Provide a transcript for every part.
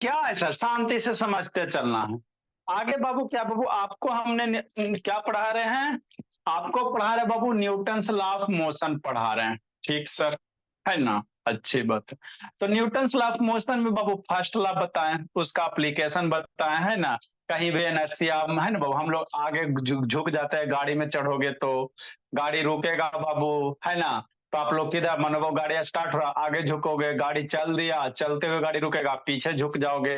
क्या है सर, शांति से समझते चलना है। आगे बाबू, क्या बाबू आपको हमने क्या पढ़ा रहे हैं? आपको पढ़ा रहे बाबू न्यूटन्स लॉ ऑफ मोशन पढ़ा रहे हैं। ठीक सर, है ना? अच्छी बात है। तो न्यूटन्स लॉ ऑफ मोशन में बाबू फर्स्ट लॉ बताएं, उसका एप्लीकेशन बताएं, है ना? कहीं भी इनर्शिया है ना बाबू, हम लोग आगे झुक जाते हैं, गाड़ी में चढ़ोगे तो गाड़ी रुकेगा बाबू, है ना? तो आप लोग किधर मानो वो गाड़ी स्टार्ट हो रहा, आगे झुकोगे, गाड़ी चल दिया, चलते हुए गाड़ी रुकेगा, पीछे झुक जाओगे,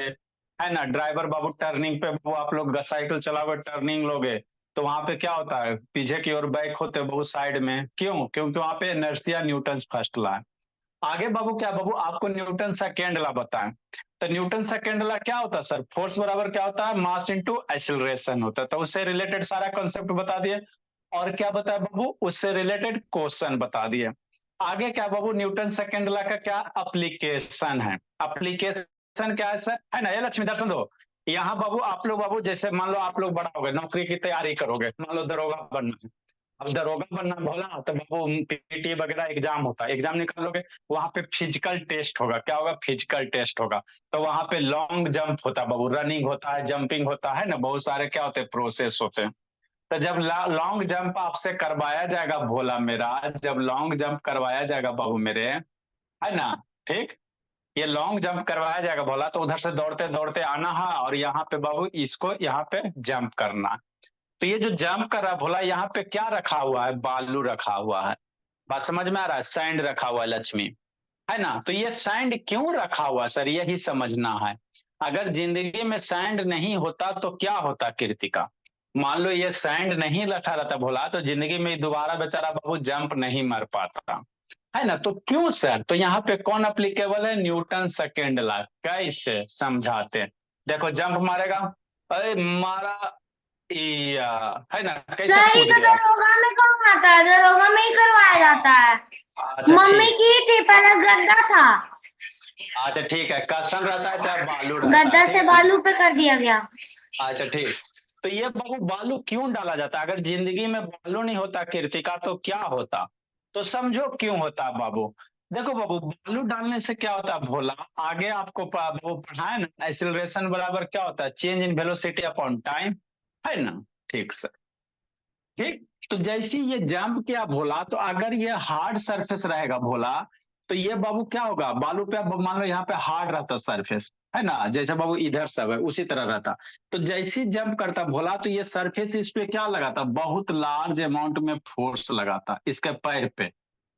है ना? ड्राइवर बाबू टर्निंग पे वो आप लोग साइकिल चलाओगे, टर्निंग लोगे, तो वहां पे क्या होता है, पीछे की ओर बैक होते हैं बहुत साइड में। क्यों? क्योंकि वहां पे इनर्शिया न्यूटन फर्स्ट लॉ है। आगे बाबू, क्या बाबू आपको न्यूटन सेकेंड लॉ बताएं। तो न्यूटन सेकेंड लॉ क्या होता है सर? फोर्स बराबर क्या होता है? मास इंटू एक्सीलरेशन होता है। तो उससे रिलेटेड सारा कंसेप्ट बता दिए। और क्या बताया बाबू? उससे रिलेटेड क्वेश्चन बता दिए। आगे क्या बाबू, न्यूटन सेकेंड लॉ का क्या अप्लीकेशन है? अप्लीकेशन क्या है सर, है ना? ये लक्ष्मी दर्शन दो। यहाँ बाबू आप लोग बाबू, जैसे मान लो आप लोग बड़ा हो गए, नौकरी की तैयारी करोगे, मान लो दरोगा बनना है। अब दरोगा बनना बोला तो बाबू पीटी वगैरह एग्जाम होता है, एग्जाम निकालोगे, वहां पे फिजिकल टेस्ट होगा। क्या होगा? फिजिकल टेस्ट होगा। तो वहां पे लॉन्ग जंप होता है बाबू, रनिंग होता है, जंपिंग होता है ना, बहुत सारे क्या होते हैं, प्रोसेस होते हैं। तो जब लॉन्ग जंप आपसे करवाया जाएगा भोला मेरा, जब लॉन्ग जंप करवाया जाएगा बाबू मेरे, है ना? ठीक, ये लॉन्ग जंप करवाया जाएगा भोला, तो उधर से दौड़ते दौड़ते आना है और यहाँ पे बाबू इसको यहाँ पे जंप करना। तो ये जो जंप कर रहा है भोला, यहाँ पे क्या रखा हुआ है? बालू रखा हुआ है। बात समझ में आ रहा है? सैंड रखा हुआ है लक्ष्मी, है ना? तो ये सैंड क्यों रखा हुआ सर, यही समझना है। अगर जिंदगी में सैंड नहीं होता तो क्या होता कृतिका? मान लो ये सैंड नहीं रखा रहता भोला, तो जिंदगी में दोबारा बेचारा बाबू जंप नहीं मार पाता, है ना? तो क्यों सर? तो यहाँ पे कौन अप्लीकेबल है? Newton second law. कैसे समझाते हैं? देखो जंप मारेगा, अरे मारा, या है ना, कैसे सर ये कूद तो गया। दरोगा में कौन आता है, दरोगा में ही करवाया जाता है। अच्छा मम्मी ठीक, की थी पहले, गद्दा था। अच्छा ठीक है, कसन रहता है चाहे बालू रहता है, गद्दा से ठीक है ना? बालू पे कर दिया गया। अच्छा ठीक। तो ये बाबू बालू क्यों डाला जाता है? अगर जिंदगी में बालू नहीं होता कृतिका तो क्या होता? तो समझो क्यों होता बाबू। देखो बाबू, बालू डालने से क्या होता है भोला, आगे आपको वो पढ़ाए ना, एक्सीलरेशन बराबर क्या होता है? Change in velocity upon time, है ना? ठीक सर, ठीक। तो जैसे ये जंप किया भोला, तो अगर ये हार्ड सरफेस रहेगा भोला, तो ये बाबू क्या होगा, बालू पे अब मान लो यहाँ पे हार्ड रहता सरफेस, है ना? जैसे बाबू इधर सब है उसी तरह रहता। तो जैसे जंप करता भोला, तो ये सरफेस इस पे क्या लगाता? बहुत लार्ज अमाउंट में फोर्स लगाता इसके पैर पे,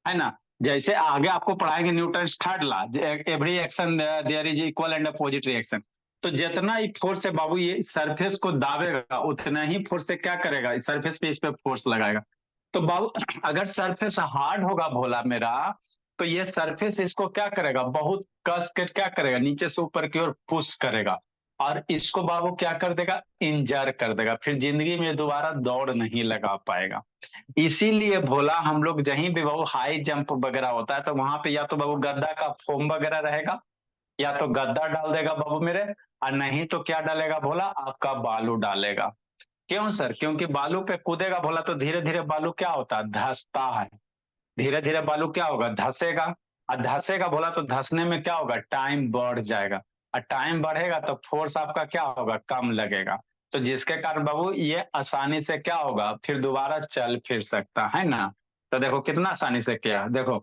है ना? जैसे आगे आपको पढ़ाएंगे Newton third law, every action there is equal and opposite reaction. तो जितना ही फोर्स है बाबू ये सरफेस को दाबेगा, उतना ही फोर्स से क्या करेगा, सरफेस पे इस पे फोर्स लगाएगा। तो बाबू अगर सरफेस हार्ड होगा भोला मेरा, तो ये सरफेस इसको क्या करेगा, बहुत कस के क्या करेगा, नीचे से ऊपर की ओर पुश करेगा, और इसको बाबू क्या कर देगा, इंजर कर देगा, फिर जिंदगी में दोबारा दौड़ नहीं लगा पाएगा। इसीलिए भोला हम लोग जहीं भी बाबू हाई जंप वगैरह होता है, तो वहां पे या तो बाबू गद्दा का फोम वगैरह रहेगा, या तो गद्दा डाल देगा बाबू मेरे, और नहीं तो क्या डालेगा भोला, आपका बालू डालेगा। क्यों सर? क्योंकि बालू पे कूदेगा भोला तो धीरे धीरे बालू क्या होता है, धंसता है। धीरे धीरे बालू क्या होगा, धंसेगा। और धंसेगा भोला तो धंसने में क्या होगा, टाइम बढ़ जाएगा। और टाइम बढ़ेगा तो फोर्स आपका क्या होगा, कम लगेगा। तो जिसके कारण बाबू ये आसानी से क्या होगा, फिर दोबारा चल फिर सकता है ना। तो देखो कितना आसानी से किया, देखो,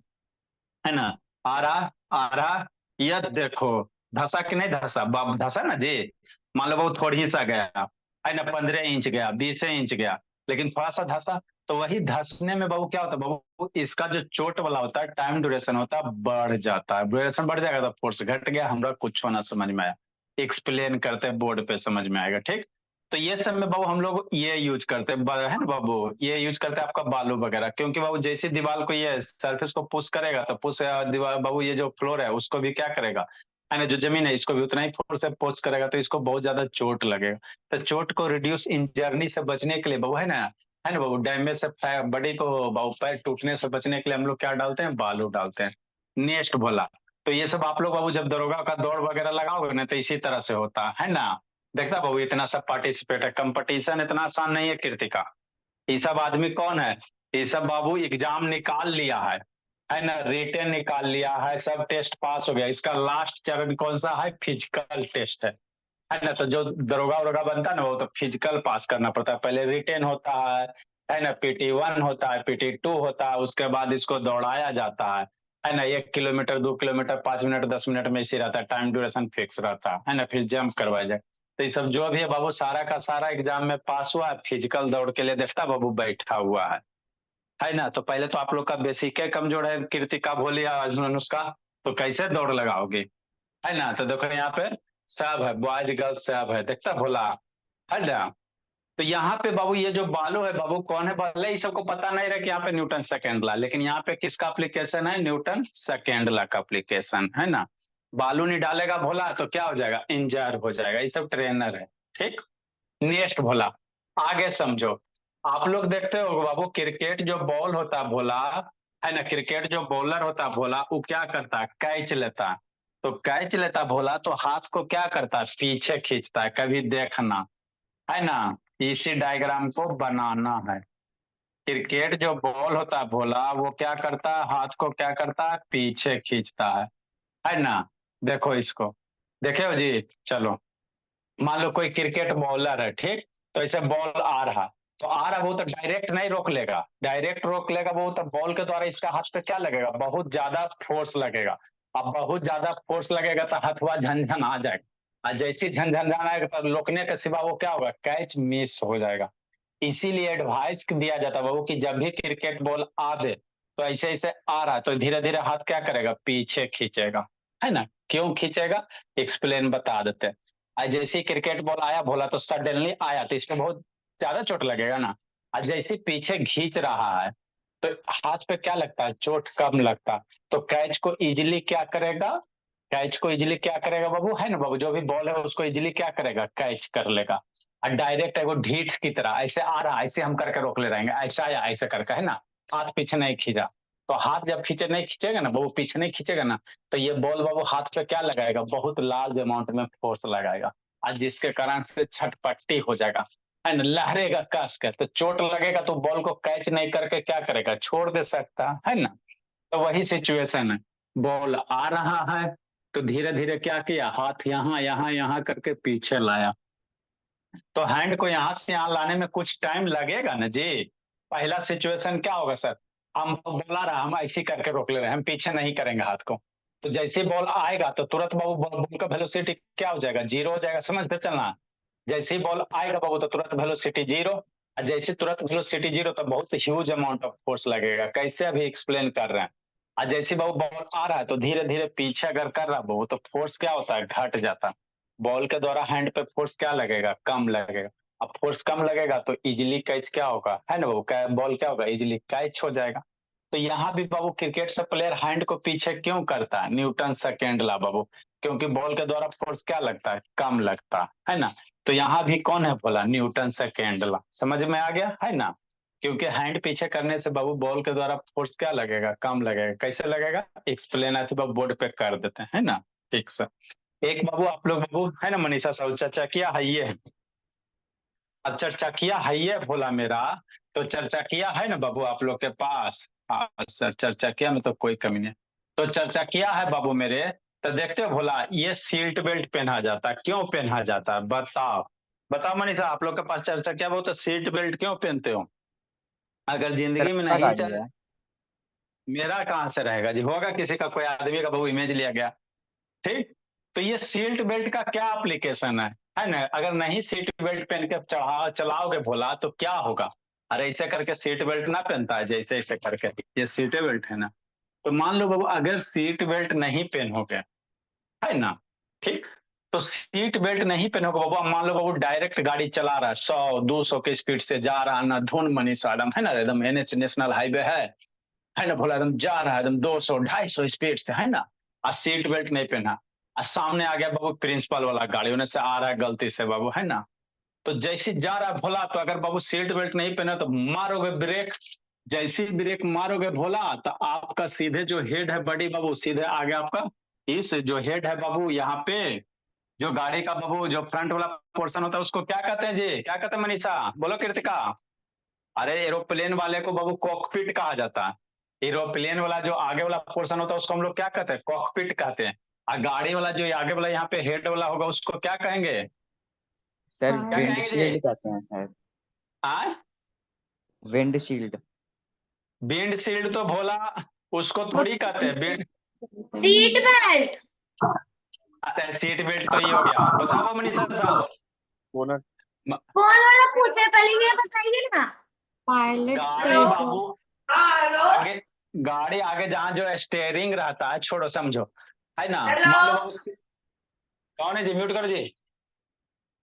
है ना? आ रहा, आ रहा, ये देखो, धसा कि नहीं धसा बाबू, धसा ना जी। मान लो वो थोड़ी सा गया, है ना, 15 इंच गया, 20 इंच गया, लेकिन थोड़ा सा धसा। तो वही धसने में बाबू क्या होता है बाबू, इसका जो चोट वाला होता है, टाइम ड्यूरेशन होता है, बढ़ जाता है। ड्यूरेशन बढ़ जाएगा तो फोर्स घट गया, हमरा कुछ होना समझ में आया। एक्सप्लेन करते हैं बोर्ड पे समझ में आएगा, ठीक। तो ये सब में बाबू हम लोग ये यूज करते हैं, है ना बाबू, ये यूज करते हैं आपका बालू वगैरह, क्योंकि बाबू जैसे दीवार को ये सरफेस को पुश करेगा तो पुश दीवार बाबू, ये जो फ्लोर है उसको भी क्या करेगा, है ना, जो जमीन है इसको भी उतना ही फोर्स से पुश करेगा, तो इसको बहुत ज्यादा चोट लगेगा। तो चोट को रिड्यूस इंजर्नी से बचने के लिए बाबू, है ना बाबू, डैमेज से बॉडी को बाबू पैर टूटने से बचने के लिए हम लोग क्या डालते हैं, बालू डालते हैं। नेक्स्ट बोला, तो ये सब आप लोग बाबू जब दरोगा का दौड़ वगैरह लगाओगे ना, तो इसी तरह से होता है ना। देखता बाबू इतना सब पार्टिसिपेट है, कंपटीशन इतना आसान नहीं है कृतिका। ये सब आदमी कौन है? ये सब बाबू एग्जाम निकाल लिया है ना, रिटेन निकाल लिया है, सब टेस्ट पास हो गया, इसका लास्ट चरण कौन सा है, फिजिकल टेस्ट है ना। तो जो दरोगा वरोगा बनता है ना, वो तो फिजिकल पास करना पड़ता है, पहले रिटेन होता है ना, PT1 होता है, PT2 होता है, उसके बाद इसको दौड़ाया जाता है ना, 1 किलोमीटर 2 किलोमीटर 5 मिनट 10 मिनट में इसी रहता है, टाइम ड्यूरेशन फिक्स रहता है ना, फिर जंप करवाया जाए। तो ये सब जो भी है बाबू, सारा का सारा एग्जाम में पास हुआ है, फिजिकल दौड़ के लिए देखता बाबू बैठा हुआ है ना। तो पहले तो आप लोग का बेसिक है कमजोर है, कृतिका भोली या अनुष्का, तो कैसे दौड़ लगाओगे, है ना। तो देखो यहाँ पे सब है, बॉयज गर्ल्स सब है, देखता भोला, है ना। तो यहाँ पे बाबू ये जो बालू है बाबू, कौन है, भले ही सबको पता नहीं रहा कि यहाँ पे न्यूटन सेकेंड ला, लेकिन यहाँ पे किसका एप्लीकेशन है, न्यूटन सेकेंड ला का एप्लीकेशन है ना। बालू नहीं डालेगा भोला तो क्या हो जाएगा, इंजर हो जाएगा, ये सब ट्रेनर है। ठीक, नेक्स्ट भोला, आगे समझो। आप लोग देखते हो बाबू, क्रिकेट जो बॉल होता है भोला, है ना, क्रिकेट जो बॉलर होता है भोला, वो क्या करता है, कैच लेता है। तो कैच लेता भोला तो हाथ को क्या करता है, पीछे खींचता है, कभी देखना, है ना। इसी डायग्राम को बनाना है। क्रिकेट जो बॉल होता है भोला, वो क्या करता है, हाथ को क्या करता है, पीछे खींचता है ना। देखो इसको, देखे हो जी। चलो, मान लो कोई क्रिकेट बॉलर है, ठीक, तो ऐसे बॉल आ रहा, तो आ रहा वो तो डायरेक्ट नहीं रोक लेगा, डायरेक्ट रोक लेगा वो तो बॉल के द्वारा इसका हाथ पे क्या लगेगा, बहुत ज्यादा फोर्स लगेगा। अब बहुत ज्यादा फोर्स लगेगा तो हथवा झनझन आ जाएगा, और जैसे झनझन आएगा तो रोकने के सिवा वो क्या होगा, कैच मिस हो जाएगा। इसीलिए एडवाइस दिया जाता है बाबू कि जब भी क्रिकेट बॉल आवे, तो ऐसे ऐसे आ रहा है तो धीरे धीरे हाथ क्या करेगा, पीछे खींचेगा, है ना। क्यों खींचेगा, एक्सप्लेन बता देते हैं। आज जैसे ही क्रिकेट बॉल आया बोला तो सडनली आया तो इसमें बहुत ज्यादा चोट लगेगा ना। आज जैसे पीछे खींच रहा है तो हाथ पे क्या लगता है, चोट कम लगता है। तो कैच को इजिली क्या करेगा, कैच को इजिली क्या करेगा बाबू, है ना बाबू, जो भी बॉल है उसको इजिली क्या करेगा, कैच कर लेगा। और डायरेक्ट है वो ढीठ की तरह ऐसे आ रहा, ऐसे हम करके रोक ले रहेंगे, ऐसा या ऐसे करके, है ना। हाथ पीछे नहीं खींचा, तो हाथ जब पीछे नहीं खींचेगा ना बाबू, पीछे नहीं खींचेगा ना, तो ये बॉल बाबू हाथ पे क्या लगाएगा, बहुत लार्ज अमाउंट में फोर्स लगाएगा, और जिसके कारण से छटपट्टी हो जाएगा, है ना, लहरेगा कस के, तो चोट लगेगा तो बॉल को कैच नहीं करके क्या करेगा, छोड़ दे सकता है ना। तो वही सिचुएशन है, बॉल आ रहा है तो धीरे धीरे क्या किया, हाथ यहाँ यहाँ यहाँ करके पीछे लाया, तो हैंड को यहाँ से यहाँ लाने में कुछ टाइम लगेगा ना जी। पहला सिचुएशन क्या होगा सर, हम बोला रहा, हम ऐसे करके रोक ले रहे हैं, हम पीछे नहीं करेंगे हाथ को, तो जैसे बॉल आएगा तो तुरंत बाबू बॉल का वेलोसिटी क्या हो जाएगा, जीरो हो जाएगा, समझते चलना। जैसे ही बॉल आएगा बाबू तो तुरंत वेलोसिटी जीरो, और जैसे तुरंत वेलोसिटी जीरो तो बहुत ह्यूज अमाउंट ऑफ फोर्स लगेगा, कैसे अभी एक्सप्लेन कर रहे हैं। और जैसे बाबू बॉल आ रहा है तो धीरे धीरे पीछे अगर कर रहा बाबू तो फोर्स क्या होता है, घट जाता है। बॉल के द्वारा हैंड पे फोर्स क्या लगेगा, कम लगेगा। अब फोर्स कम लगेगा तो इजिली कैच क्या होगा, है ना बाबू, बॉल क्या होगा, इजिली कैच हो जाएगा। तो यहाँ भी बाबू क्रिकेट से प्लेयर हैंड को पीछे क्यों करता है, न्यूटन सेकेंड ला बाबू, क्योंकि बॉल के द्वारा फोर्स क्या लगता है, कम लगता है ना। तो यहाँ भी कौन है बोला, न्यूटन सेकेंड ला, समझ में आ गया है ना। क्योंकि हैंड पीछे करने से बाबू बॉल के द्वारा फोर्स क्या लगेगा, कम लगेगा, कैसे लगेगा, एक्सप्लेन है बाबू बोर्ड पे कर देते हैं ना। ठीक से एक बाबू आप लोग बाबू, है ना मनीषा साहू, चर्चा किया है ये, अब चर्चा किया है ये बोला मेरा, तो चर्चा किया है ना बाबू आप लोग के पास। हाँ सर, चर्चा किया में तो कोई कमी नहीं। तो चर्चा किया है बाबू मेरे, तो देखते हो भोला, ये सीट बेल्ट पहना जाता है, क्यों पहना जाता है बताओ, बताओ मनीषा, आप लोग के पास चर्चा किया वो, तो सीट बेल्ट क्यों पहनते हो, अगर जिंदगी में तिरंगा नहीं गाड़ी चल। है। मेरा कहाँ से रहेगा जी, होगा किसी का, कोई आदमी का बाबू इमेज लिया गया। ठीक, तो ये सीट बेल्ट का क्या एप्लीकेशन है ना। अगर नहीं सीट बेल्ट पहन के चलाओगे भोला तो क्या होगा, अरे ऐसे करके सीट बेल्ट ना पहनता है, जैसे ऐसे करके, ये सीट बेल्ट है ना। तो मान लो बाबू अगर सीट बेल्ट नहीं पहनोगे, है ना, ठीक, तो सीट बेल्ट नहीं पहनोगे बाबू, अब मान लो बाबू डायरेक्ट गाड़ी चला रहा है 100 200 के स्पीड से जा रहा है ना, धुन मनीषा एकदम, है ना, एकदम NH नेशनल हाईवे है ना भोला, एकदम जा रहा है एकदम 200 250 स्पीड से, है ना, और सीट बेल्ट नहीं पहना, और सामने आ गया बाबू प्रिंसिपल वाला गाड़ी, उन्हें से आ रहा है गलती से बाबू, है ना। तो जैसे जा रहा है भोला, तो अगर बाबू सीट बेल्ट नहीं पहना तो मारोगे ब्रेक, जैसे ही ब्रेक मारोगे भोला तो आपका सीधे जो हेड है बड़ी बाबू, सीधे आ गया आपका, इस जो हेड है बाबू यहाँ पे, जो गाड़ी का बाबू जो फ्रंट वाला पोर्शन होता है उसको क्या कहते हैं जी, क्या कहते हैं मनीषा, बोलो कृतिका। अरे एरोप्लेन वाले को बाबू कॉकपिट कहा जाता है। एरोप्लेन वाला जो आगे वाला पोर्शन होता है उसको हम लोग क्या कहते हैं, कॉकपिट कहते हैं। और गाड़ी वाला जो आगे वाला यहाँ पे हेड वाला होगा उसको क्या कहेंगे, सर क्या कहेंगे जी? विंडशील्ड कहते हैं शायद। हाँ, विंडशील्ड। विंडशील्ड तो भोला उसको थोड़ी कहते हैं विंड, सीट बेल्ट। आता है सीट बेल्ट तो ये हो गया। बताओ मनीषा साहब, बोनट। कौन वाला पूछे पहले ये बताइए ना। पायलट गाड़ी सीट। बाबू आगे, गाड़ी आगे जहाँ जो स्टेयरिंग रहता है, छोड़ो समझो, है ना। मान लो बाबू कौन है जी, म्यूट करो जी।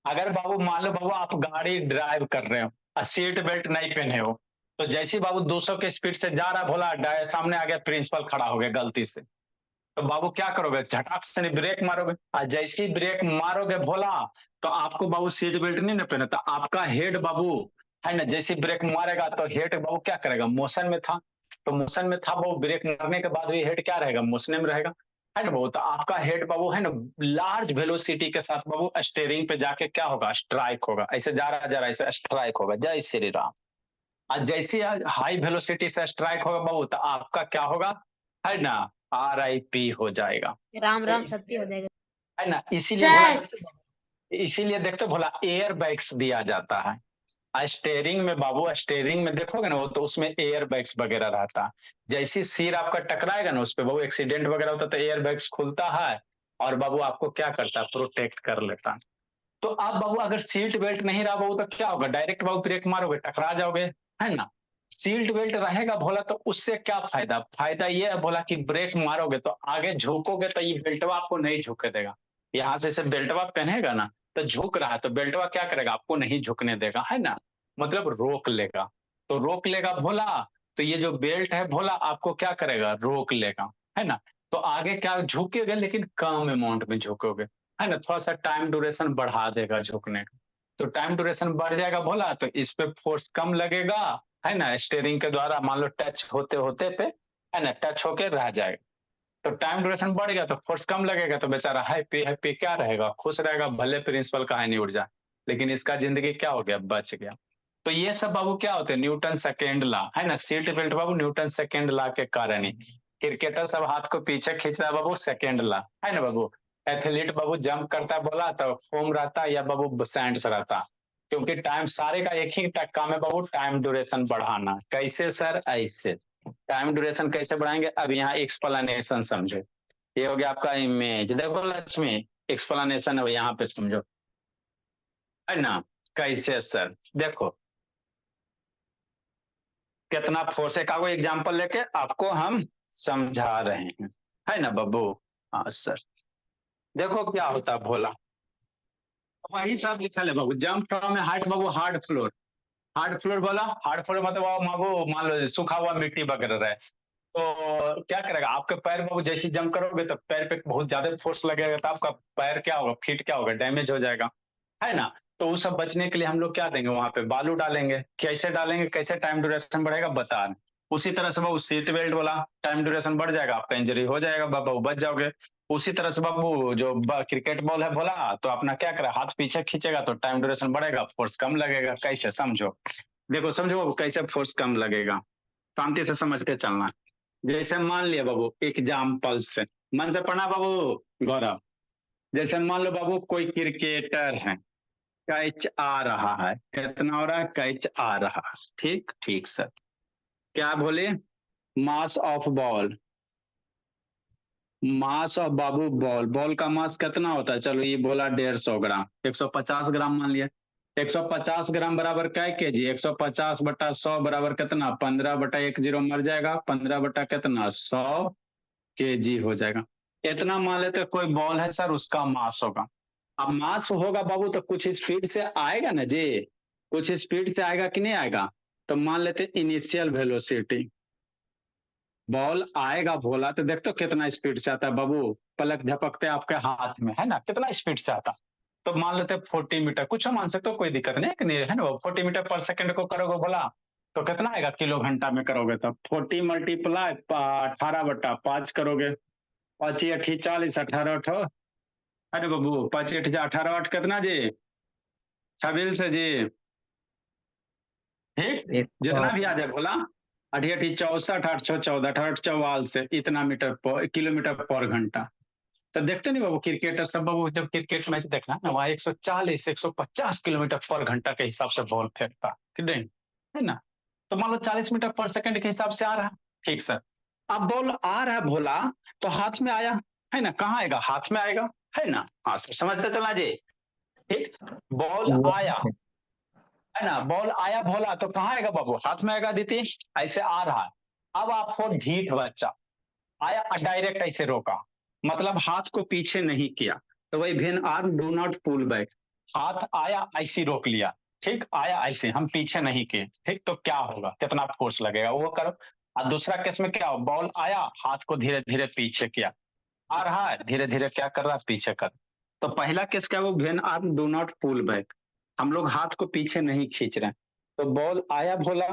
अगर बाबू मान लो बाबू आप गाड़ी ड्राइव कर रहे हो और सीट बेल्ट नहीं पहने हो, तो जैसे ही बाबू 200 के स्पीड से जा रहा भोला, सामने आ गया प्रिंसिपल खड़ा हो गया गलती से, तो बाबू क्या करोगे, झटाक से नहीं ब्रेक मारोगे। और जैसे ही ब्रेक मारोगे भोला, तो आपको बाबू सीट बेल्ट नहीं ना पहना, तो आपका हेड बाबू है ना, जैसे ब्रेक मारेगा तो हेड बाबू क्या करेगा, मोशन में था। तो मोशन में था बाबू, ब्रेक मारने के बाद भी हेड क्या रहेगा, मोशन में रहेगा, है ना बाबू। तो आपका हेड बाबू है ना लार्ज वेलोसिटी के साथ बाबू स्टेयरिंग पे जाके क्या होगा, स्ट्राइक होगा। ऐसे जा रहा ऐसे स्ट्राइक होगा, जय श्री राम। और जैसे हाई वेलोसिटी से स्ट्राइक होगा बाबू, तो आपका क्या होगा, है ना, RIP हो जाएगा, राम राम सत्य हो जाएगा। है ना। इसीलिए भोला, सर इसीलिए देखते भोला एयर बैग्स दिया जाता है स्टेयरिंग में बाबू। स्टेयरिंग में देखोगे ना वो, तो उसमें एयर बैग्स वगैरह रहता है। जैसे सिर आपका टकराएगा ना उस पे बाबू, एक्सीडेंट वगैरह होता है तो एयर बैग्स खुलता है और बाबू आपको क्या करता है, प्रोटेक्ट कर लेता है। तो आप बाबू अगर सीट बेल्ट नहीं रहा बाबू, तो क्या होगा, डायरेक्ट बाबू ब्रेक मारोगे, टकरा जाओगे, है ना। सीट बेल्ट रहेगा भोला, तो उससे क्या फायदा, फायदा ये है भोला कि ब्रेक मारोगे तो आगे झुकोगे तो ये बेल्टवा आपको नहीं झुके देगा। यहाँ से बेल्टवा पहनेगा ना, तो झुक रहा है तो बेल्टवा क्या करेगा, आपको नहीं झुकने देगा, है ना, मतलब रोक लेगा। तो रोक लेगा भोला, तो ये जो बेल्ट है भोला आपको क्या करेगा, रोक लेगा, है ना। तो आगे क्या झुकेगा, लेकिन कम अमाउंट में झुकोगे, है ना। थोड़ा सा टाइम ड्यूरेशन बढ़ा देगा झुकने का। तो टाइम ड्यूरेशन बढ़ जाएगा भोला, तो इस पे फोर्स कम लगेगा, है ना। स्टीयरिंग के द्वारा मान लो टच होते होते पे, है ना, टच होके रह जाएगा। तो टाइम ड्यूरेशन बढ़ गया तो फोर्स कम लगेगा, तो बेचारा हैप्पी हैप्पी क्या रहेगा, खुश रहेगा, भले प्रिंसिपल का है नहीं उड़ जाए, लेकिन इसका जिंदगी क्या हो गया, बच गया। तो ये सब बाबू क्या होते हैं, न्यूटन सेकेंड लॉ, है ना। सीट बेल्ट बाबू न्यूटन सेकेंड लॉ के कारण ही। क्रिकेटर सब हाथ को पीछे खींच रहा है बाबू, सेकेंड लॉ, है ना बाबू। एथलीट बाबू जंप करता है बोला, तो फोम रहता है या बाबू सैंड्स रहता, क्योंकि टाइम सारे का एक ही काम है बाबू, टाइम ड्यूरेशन बढ़ाना। कैसे सर, ऐसे टाइम ड्यूरेशन कैसे बढ़ाएंगे, अब यहाँ एक्सप्लेनेशन समझो। ये हो गया आपका इमेज, देखो लक्ष्मी, एक्सप्लेनेशन है यहाँ पे समझो, है ना। कैसे सर, देखो कितना फोर्स है, कागो एग्जाम्पल लेके आपको हम समझा रहे हैं, है ना बब्बू। हाँ सर, देखो क्या होता है भोला, वही सब लिखा है बाबू। जंप फ्रॉम ए हाइट बाबू, हार्ड फ्लोर, हार्ड फ्लोर बोला, हार्ड फ्लोर मतलब बाबू मान लो सूखा हुआ मिट्टी वगैरह रहे, तो क्या करेगा आपके पैर बाबू, जैसे जंप करोगे तो पैर पे बहुत ज्यादा फोर्स लगेगा, तो आपका पैर क्या होगा, फीट क्या होगा, डैमेज हो जाएगा, है ना। तो वो सब बचने के लिए हम लोग क्या देंगे, वहां पे बालू डालेंगे। कैसे डालेंगे, कैसे टाइम ड्यूरेशन बढ़ेगा बता रहे। उसी तरह से बाबू सीट बेल्ट वाला, टाइम ड्यूरेशन बढ़ जाएगा, आपका इंजरी हो जाएगा बाबू, बच जाओगे। उसी तरह से बाबू जो क्रिकेट बॉल है बोला, तो अपना क्या करे, हाथ पीछे खींचेगा तो टाइम ड्यूरेशन बढ़ेगा, फोर्स कम लगेगा। कैसे समझो, देखो समझो बाबू कैसे फोर्स कम लगेगा, शांति से समझते चलना। जैसे मान लिया बाबू एग्जाम्पल से, मन से पढ़ना बाबू गौरव। जैसे मान लो बाबू कोई क्रिकेटर है, कैच आ रहा है, कितना हो रहा है, कैच आ रहा है, ठीक ठीक सर। क्या बोले, mass of ball, mass of Babu ball, ball का मास कितना होता है, चलो ये बोला 150 ग्राम, 150 ग्राम मान लिया। 150 ग्राम बराबर क्या केजी, 150 बटा 100 बराबर कितना, 15 बटा 10 मर जाएगा, 15 बटा कितना 100 केजी हो जाएगा। इतना मान लेते कोई बॉल है सर, उसका मास होगा। अब मास होगा बाबू तो कुछ स्पीड से आएगा ना जी, कुछ स्पीड से आएगा कि नहीं आएगा। तो मान लेते इनिशियल वेलोसिटी, बॉल आएगा भोला तो देखते कितना स्पीड से आता है बाबू, पलक झपकते आपके हाथ में, है ना, कितना स्पीड से आता। तो मान लेते 40 मीटर, कुछ मान सकते हो, कोई दिक्कत नहीं है कि नहीं, है ना। 40 मीटर पर सेकंड को करोगे बोला तो कितना आएगा, किलो घंटा में करोगे तो 40 मल्टीप्लाई 18/5 करोगे, 5×8 = 40, 18×8, अरे बाबू 5×8 = 18, 8 कितना जी, 26 है जी, ठीक, जितना भी आ जाए बोला। अठी अठी 64, 8 6 14, 8 44 से इतना किलोमीटर पर घंटा। तो देखते नहीं बाबू क्रिकेटर सब बाबू, जब क्रिकेट मैच देखना है ना, वहाँ 140 150 किलोमीटर पर घंटा के हिसाब से बॉल फेंकता, ठीक नहीं है ना। तो मान लो 40 मीटर पर सेकंड के हिसाब से आ रहा, ठीक सर। अब बॉल आ रहा है भोला, तो हाथ में आया है ना, कहाँ आएगा, हाथ में आएगा, है ना। हाँ सर, समझते चलना जी। ठीक, बॉल आया है ना, बॉल आया भोला तो कहाँ आएगा बाबू, हाथ में आएगा दीदी, ऐसे आ रहा है। अब आपको ढीठ बच्चा आया, डायरेक्ट ऐसे रोका, मतलब हाथ को पीछे नहीं किया, तो वही when arm do not pull back, हाथ आया ऐसे रोक लिया, ठीक, आया ऐसे, हम पीछे नहीं किए, ठीक, तो क्या होगा, कितना फोर्स लगेगा वो करो। और दूसरा केस में क्या हो, बॉल आया, हाथ को धीरे धीरे पीछे किया, आ रहा है धीरे धीरे क्या कर रहा है, पीछे कर। तो पहला केस क्या, वो when arm do not pull back, हम लोग हाथ को पीछे नहीं खींच रहे हैं। तो बॉल आया भोला,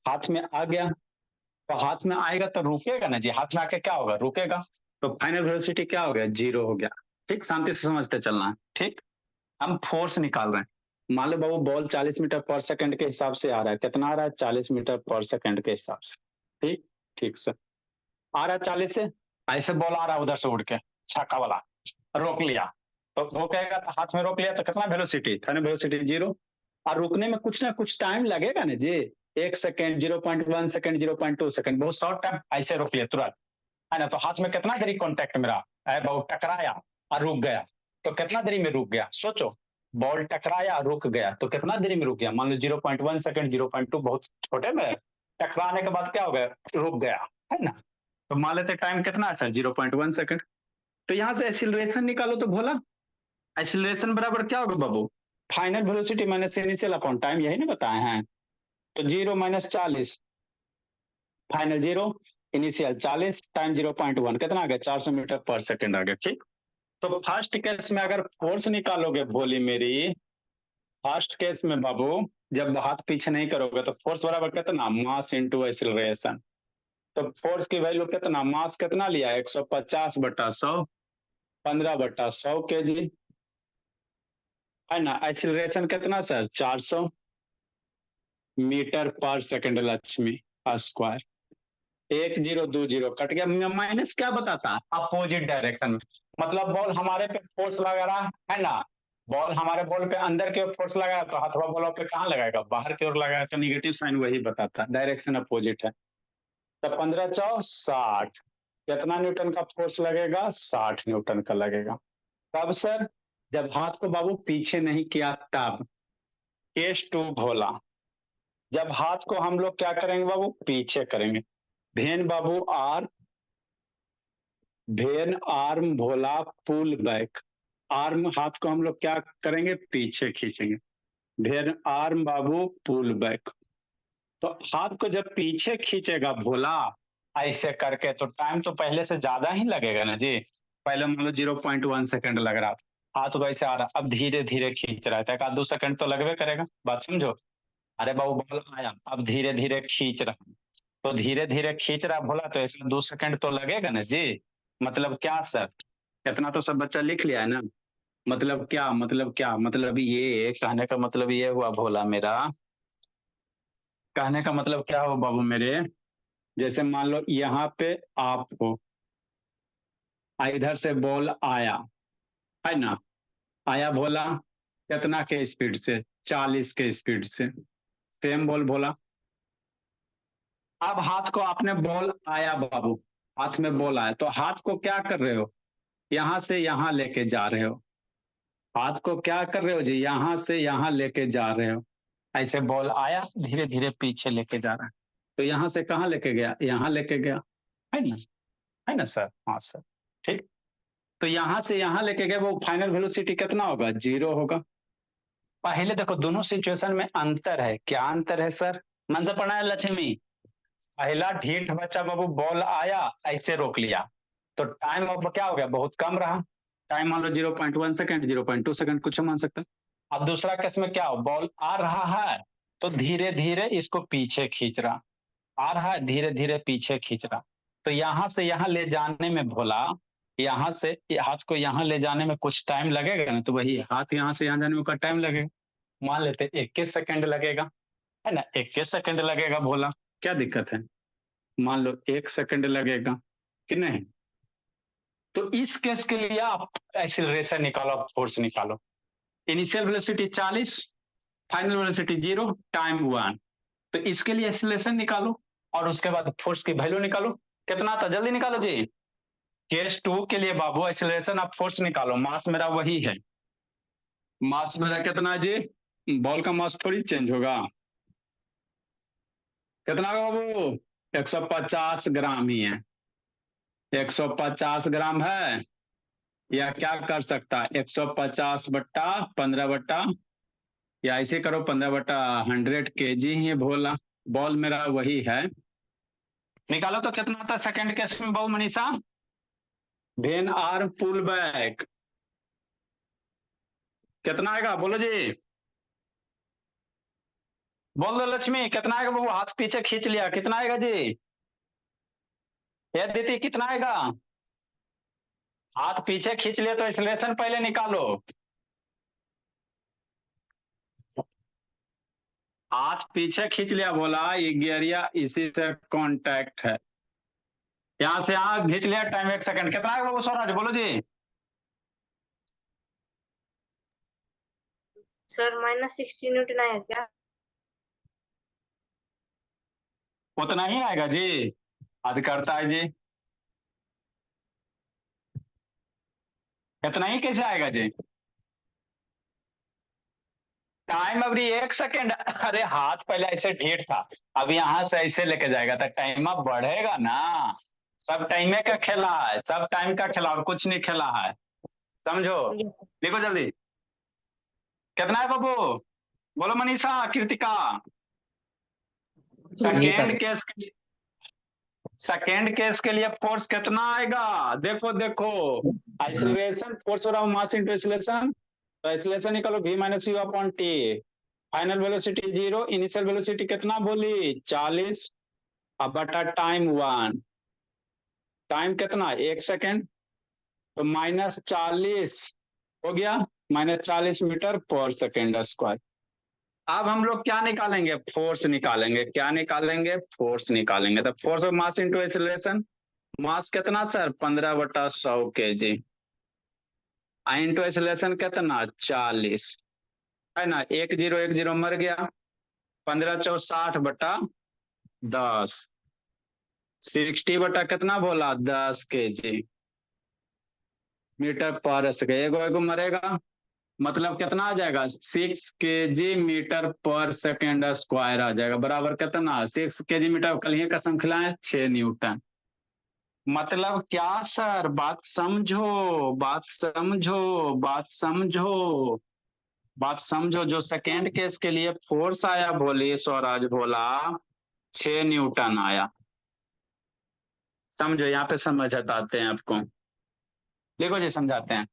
हाथ में आ गया, तो हाथ में आएगा तो रुकेगा ना जी, हाथ में आके क्या होगा, रुकेगा, तो फाइनल वेलोसिटी क्या हो गया, 0 हो गया। ठीक, शांति से समझते चलना है। ठीक, हम फोर्स निकाल रहे हैं, मान लो बाबू बॉल 40 मीटर पर सेकंड के हिसाब से आ रहा है, कितना आ रहा है, 40 मीटर पर सेकंड के हिसाब से। ठीक, ठीक सर, आ रहा है 40 से, ऐसे बॉल आ रहा है उधर से उड़ के, छक्का वाला, रोक लिया, तो वो कहेगा, तो हाथ में रोक लिया तो कितना वेलोसिटी, फाइनल वेलोसिटी 0। और रुकने में कुछ ना कुछ टाइम लगेगा ना जी, 1 सेकंड, 0.1 सेकंड, 0.2 सेकंड, बहुत शॉर्ट टाइम, ऐसे रोक लिया तुरंत, है ना। तो हाथ में कितना देरी कांटेक्ट में रहा, है बहुत टकराया और रुक गया, तो कितना देरी में रुक गया, सोचो, बॉल टकराया रुक गया तो कितना देरी में रुक गया, मान लो 0.1 सेकंड, 0.2 बहुत छोटे में, टकराने के बाद क्या हो गया, रुक गया, है ना। तो मान लेते टाइम कितना है सर, 0.1 सेकंड। तो यहाँ से एक्सीलरेशन निकालो तो भोला, एक्सीलरेशन बराबर क्या होगा बाबू, final velocity minus initial upon time, यही ना बताए हैं। तो 0 माइनस 40, फाइनल 0, इनिशियल 40, टाइम 0.1, कितना आ गया, 400 मीटर पर सेकंड आ गया। ठीक, तो फर्स्ट केस में अगर फोर्स निकालोगे भोली मेरी, फर्स्ट केस में बाबू जब हाथ पीछे नहीं करोगे तो फोर्स बराबर कितना, मास इंटू एक्सीलरेशन। तो फोर्स की वैल्यू कितना, मास कितना लिया, 150/100, 15/100 kg, है ना। एक्सीलरेशन कितना सर, 400 मीटर पर सेकंड लक्ष्मी स्क्वायर, 1020 कट गया, माइनस क्या बताता है, अपोजिट डायरेक्शन में, मतलब बॉल हमारे पे फोर्स लगा रहा है ना, बॉल हमारे बॉल पे अंदर की ओर फोर्स लगाया तो हथवा बॉल पे कहाँ लगाएगा, बाहर की ओर लगाया, तो निगेटिव साइन वही बताता है, डायरेक्शन अपोजिट है। तो 15×4 = 60, कितना न्यूटन का फोर्स लगेगा, 60 न्यूटन का लगेगा। तब सर जब हाथ को बाबू पीछे नहीं किया तब, केस 2 भोला, जब हाथ को हम लोग क्या करेंगे बाबू, पीछे करेंगे, भेन बाबू arm, when arm Bhola pull back, arm हाथ को हम लोग क्या करेंगे, पीछे खींचेंगे, भेन आर्म बाबू पुल बैक। तो हाथ को जब पीछे खींचेगा भोला ऐसे करके, तो टाइम तो पहले से ज्यादा ही लगेगा ना जी, पहले मान लो 0.1 सेकंड लग रहा था, हाथ वैसे आ रहा, अब धीरे धीरे खींच रहा था, 1-2 सेकंड तो लगभग करेगा, बात समझो। अरे बाबू बॉल आया, अब धीरे धीरे खींच रहा, तो धीरे धीरे खींच रहा भोला, तो इसमें 2 सेकंड तो लगेगा ना जी। मतलब क्या सर, इतना तो सब बच्चा लिख लिया है ना। मतलब क्या, मतलब क्या, मतलब ये कहने का मतलब ये हुआ भोला मेरा, कहने का मतलब क्या हो बाबू मेरे, जैसे मान लो यहाँ पे आप हो, इधर से बॉल आया, है ना, आया भोला कितना के स्पीड से, 40 के स्पीड से, सेम बॉल भोला। अब हाथ को आपने बॉल आया बाबू, हाथ में बॉल आया, तो हाथ को क्या कर रहे हो, यहां से यहां लेके जा रहे हो, हाथ को क्या कर रहे हो जी, यहां से यहां लेके जा रहे हो, ऐसे बॉल आया धीरे धीरे पीछे लेके जा रहा है, तो यहां से कहाँ लेके गया, यहां लेके गया, है ना, है ना सर, हाँ सर। ठीक, तो यहां से यहां लेके गए, वो फाइनल वेलोसिटी कितना होगा, 0 होगा। पहले देखो दोनों सिचुएशन में अंतर है, क्या अंतर है सर, मन से पढ़ना है लक्ष्मी। पहला ढीठ बच्चा बाबू बॉल आया ऐसे रोक लिया, तो टाइम अब क्या हो गया, बहुत कम रहा, टाइम मान लो 0.1 सेकंड, 0.2 सेकंड, कुछ मान सकता है। अब दूसरा केस में क्या हो, बॉल आ रहा है तो धीरे धीरे इसको पीछे खींच रहा, आ रहा है धीरे धीरे पीछे खींच रहा, तो यहां से यहां ले जाने में भोला, यहाँ से हाथ को यहाँ ले जाने में कुछ टाइम लगेगा ना, तो वही हाथ यहाँ से यहाँ जाने में का टाइम लगेगा, मान लेते 21 सेकंड लगेगा, है ना, 21 सेकंड लगेगा भोला। क्या दिक्कत है? मान लो 1 सेकंड लगेगा कि नहीं? तो इस केस के लिए आप एक्सीलरेशन निकालो, आप फोर्स निकालो। Initial velocity 40, final velocity 0, time 1। तो इसके लिए एक्सीलरेशन निकालो और उसके बाद फोर्स की वैल्यू निकालो। कितना आता जल्दी निकालो जी। केस 2 के लिए बाबू एक्सीलरेशन आप फोर्स निकालो। मास मेरा वही है। मास मेरा कितना है जी? बॉल का मास थोड़ी चेंज होगा। कितना होगा बाबू? 150 ग्राम ही है। 150 ग्राम है। या क्या कर सकता है? 150/15 या ऐसे करो 15/100 kg ही भोला। बॉल मेरा वही है। निकालो तो कितना आता है सेकंड केस में बाबू Manisha? When arm pull back कितना आएगा बोलो जी। बोल दो लक्ष्मी, कितना आएगा बाबू? हाथ पीछे खींच लिया, कितना आएगा जी? ये दीदी कितना आएगा? हाथ पीछे खींच लिया तो एक्सीलरेशन पहले निकालो। हाथ पीछे खींच लिया, बोला ये गियरिया इसी से कांटेक्ट है। यहां से यहां खींच लिया, टाइम 1 सेकंड। कितना आएगा बाबू स्वराज बोलो जी? सर -60 न्यूटन आया क्या? उतना ही आएगा जी। हद करता है जी। इतना ही कैसे आएगा जी? टाइम अभी 1 सेकंड। अरे हाथ पहले ऐसे ढीठ था, अब यहाँ से ऐसे लेके जाएगा तो टाइम अब बढ़ेगा ना। सब टाइमे का खेला है, सब टाइम का खेला और कुछ नहीं खेला है। समझो। लिखो जल्दी। कितना है बाबू? बोलो मनीषा, कृतिका। सेकेंड केस के लिए, सेकेंड केस के लिए फोर्स कितना आएगा? देखो देखो, आइसोलेशन फोर्स और मास इनटू एक्सीलरेशन। तो एक्सीलरेशन निकालो v-u/t। Final velocity 0, initial velocity कितना बोली? 40 अब बटा टाइम 1। टाइम कितना? 1 सेकंड। तो -40 हो गया, -40 मीटर/सेकंड स्क्वायर। अब हम लोग क्या निकालेंगे? फोर्स निकालेंगे। क्या निकालेंगे? फोर्स निकालेंगे। तो force of mass into acceleration. Mass कितना सर? 15/100 kg। इनटू एक्सीलरेशन कितना? 40 है ना। 1 0 1 0 मर गया। 15×4 = 60/10। 60 कितना बोला? 10 kg मीटर/सेकंड। एगो एगो मरेगा, मतलब कितना आ जाएगा? 6 kg मीटर/सेकंड स्क्वायर आ जाएगा। बराबर कितना? 6 kg मीटर। कल ही कसम खिलाएं, 6 न्यूटन। मतलब क्या सर? बात समझो, बात समझो, बात समझो, बात समझो। जो सेकेंड केस के लिए फोर्स आया बोले स्वराज भोला, 6 न्यूटन आया। समझो, यहाँ पे समझ बताते हैं आपको। देखो जी समझाते हैं।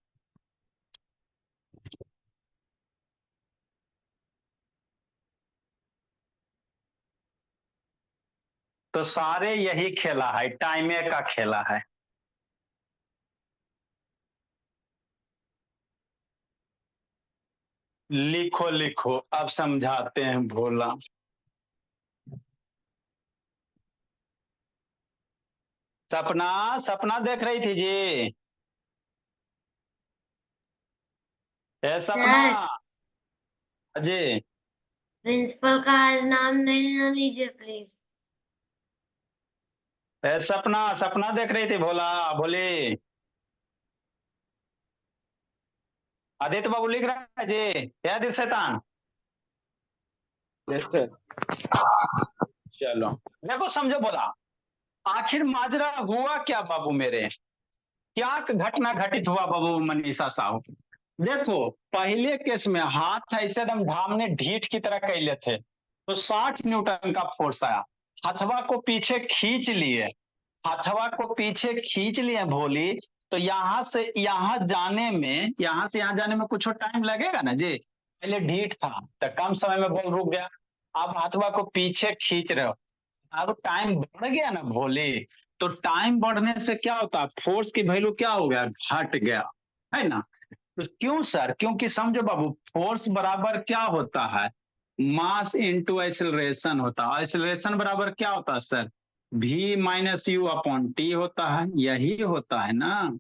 तो सारे यही खेला है, टाइमे का खेला है। लिखो लिखो, अब समझाते हैं भोला। सपना, सपना देख रही थी जी? ए सपना जी। प्रिंसिपल का नाम नहीं ना लीजिए प्लीज। ए सपना, सपना देख रही थी भोला? भोली। आदित्य बाबू लिख रहा है जी। क्या दिल शैतान? चलो देखो समझो बोला। आखिर माजरा हुआ क्या बाबू मेरे? क्या घटना घटित हुआ बाबू मनीषा साहू? देखो, पहले केस में हाथ ऐसे एकदम धामने ढीठ की तरह कैले थे, तो 60 न्यूटन का फोर्स आया। हथवा को पीछे खींच लिए, हथवा को पीछे खींच लिए भोली। तो यहाँ से यहाँ जाने में, यहाँ से यहाँ जाने में कुछ टाइम लगेगा ना जी। पहले ढीठ था तो कम समय में बॉल रुक गया। अब हथवा को पीछे खींच रहे हो, अब टाइम बढ़ गया ना भोले। तो टाइम बढ़ने से क्या होता है? फोर्स की वैल्यू क्या हो गया? घट गया, है ना। तो क्यों सर? क्योंकि समझो बाबू, फोर्स बराबर क्या होता है? मास इंटू एक्सेलरेशन होता है। एक्सेलरेशन बराबर क्या होता है sir? v minus you upon T होता है, यही होता है ना।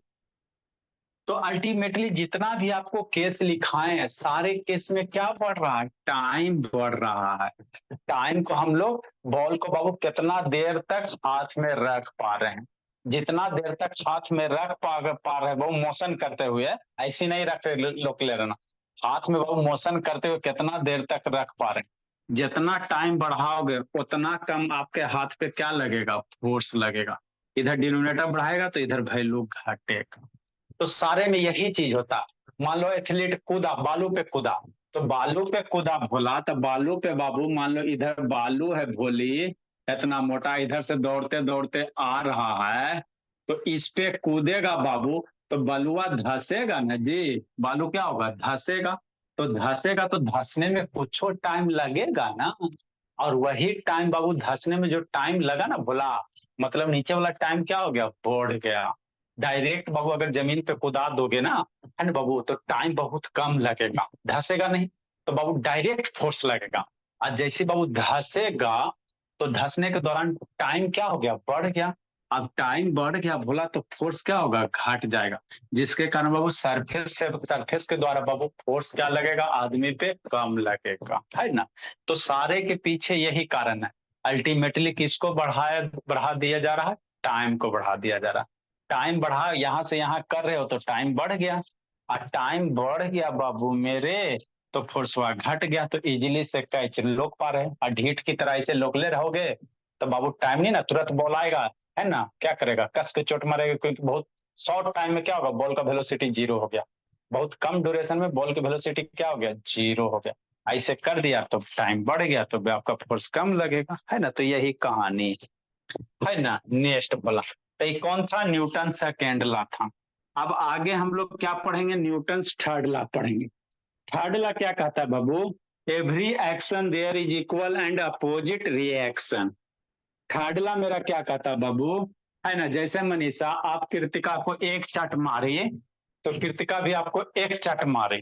तो अल्टीमेटली जितना भी आपको केस लिखाए हैं, सारे केस में क्या बढ़ रहा है? टाइम बढ़ रहा है। टाइम को हम लोग बॉल को बाबू कितना देर तक हाथ में रख पा रहे हैं, जितना देर तक हाथ में रख पा रहे हैं वो मोशन करते हुए, ऐसे नहीं रख रहे लोग ले रहना, हाथ में वो मोशन करते हुए कितना देर तक रख पा रहे हैं। जितना टाइम बढ़ाओगे उतना कम आपके हाथ पे क्या लगेगा? फोर्स लगेगा। इधर डिनोमिनेटर बढ़ाएगा तो इधर वैल्यू घटेगा। तो सारे में यही चीज होता। मान लो एथलीट कूदा, बालू पे कूदा, तो बालू पे कूदा भोला, तो बालू पे बाबू मान लो इधर बालू है भोली, इतना मोटा, इधर से दौड़ते दौड़ते आ रहा है, तो इस पे कूदेगा बाबू, तो बलुआ धसेगा ना जी, बालू क्या होगा? धसेगा। तो धसेगा तो धसने में कुछ टाइम लगेगा ना, और वही टाइम बाबू धसने में जो टाइम लगा ना भोला, मतलब नीचे वाला टाइम क्या हो गया? बढ़ गया। डायरेक्ट बाबू अगर जमीन पे कुदा दोगे ना, है ना बाबू, तो टाइम बहुत कम लगेगा, धसेगा नहीं, तो बाबू डायरेक्ट फोर्स लगेगा। और जैसे बाबू धसेगा तो धसने के दौरान टाइम क्या हो गया? बढ़ गया। अब टाइम बढ़ गया बोला तो फोर्स क्या होगा? घट जाएगा, जिसके कारण बाबू सरफेस के द्वारा बाबू फोर्स क्या लगेगा? आदमी पे कम लगेगा, है ना। तो सारे के पीछे यही कारण है। अल्टीमेटली किसको बढ़ा दिया जा रहा है? टाइम को बढ़ा दिया जा रहा है। टाइम बढ़ा, यहां से यहां कर रहे हो तो टाइम बढ़ गया, और टाइम बढ़ गया बाबू मेरे, तो फोर्स वहां घट गया, तो इजीली से कैच लोक पा रहे हैं। और ढीठ की तरह ऐसे लोकले रहोगे तो बाबू टाइम नहीं ना, तुरंत बॉल आएगा, है ना, क्या करेगा? कस के चोट मारेगा, क्योंकि बहुत शॉर्ट टाइम में क्या होगा? बॉल का वेलोसिटी जीरो हो गया, बहुत कम ड्यूरेशन में बॉल की वेलोसिटी क्या हो गया? जीरो हो गया। ऐसे कर दिया तो टाइम बढ़ गया, तो आपका फोर्स कम लगेगा, है ना। तो यही कहानी है ना। नेक्स्ट बोला तो ये कौन था? न्यूटन सेकेंड लॉ था। अब आगे हम लोग क्या पढ़ेंगे? न्यूटन थर्ड लॉ पढ़ेंगे। थर्ड लॉ क्या कहता है बाबू? Every action there is equal and opposite reaction. Third law मेरा क्या कहता है बाबू? है ना, जैसे मनीषा आप कृतिका को एक चट मारिए तो कृतिका भी आपको एक चट मारे,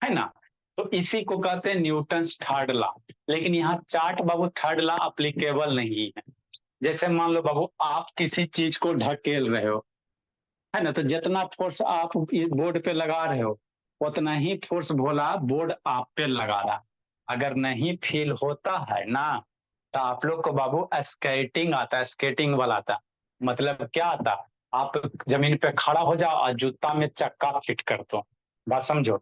है ना। तो इसी को कहते हैं न्यूटन थर्ड लॉ। लेकिन यहाँ चार्ट बाबू थर्ड लॉ अप्लीकेबल नहीं है। जैसे मान लो बाबू आप किसी चीज को ढकेल रहे हो, है ना, तो जितना फोर्स आप बोर्ड पे लगा रहे हो उतना ही फोर्स भोला बोर्ड आप पे लगा रहा। अगर नहीं फील होता है ना, तो आप लोग को बाबू स्केटिंग आता है, स्केटिंग वाला आता। मतलब क्या आता? आप जमीन पे खड़ा हो जाओ और जूता में चक्का फिट कर दो। बात समझो।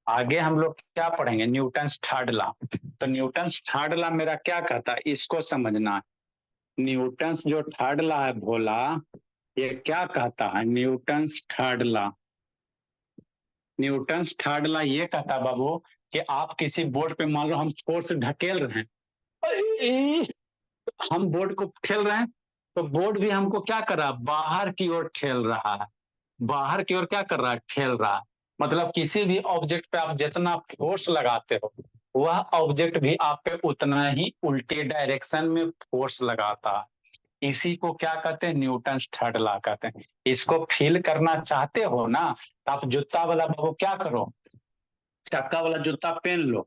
आगे हम लोग क्या पढ़ेंगे? Newton third law. तो न्यूटन थर्ड लॉ मेरा क्या कहता है, इसको समझना है। न्यूटन जो थर्ड लॉ है भोला, ये क्या कहता है? Newton third law, Newton third law ये कहता है बाबू कि आप किसी बोर्ड पे मान लो हम फोर्स ढकेल रहे हैं, हम बोर्ड को ठेल रहे हैं, तो बोर्ड भी हमको क्या कर रहा है? बाहर की ओर ठेल रहा है। बाहर की ओर क्या कर रहा है? ठेल रहा है। मतलब किसी भी ऑब्जेक्ट पे आप जितना फोर्स लगाते हो, वह ऑब्जेक्ट भी आप पे उतना ही उल्टे डायरेक्शन में फोर्स लगाता है। इसी को क्या कहते हैं? न्यूटन थर्ड लॉ कहते हैं। इसको फील करना चाहते हो ना, तो आप जूता वाला बाबू क्या करो? चक्का वाला जूता पहन लो।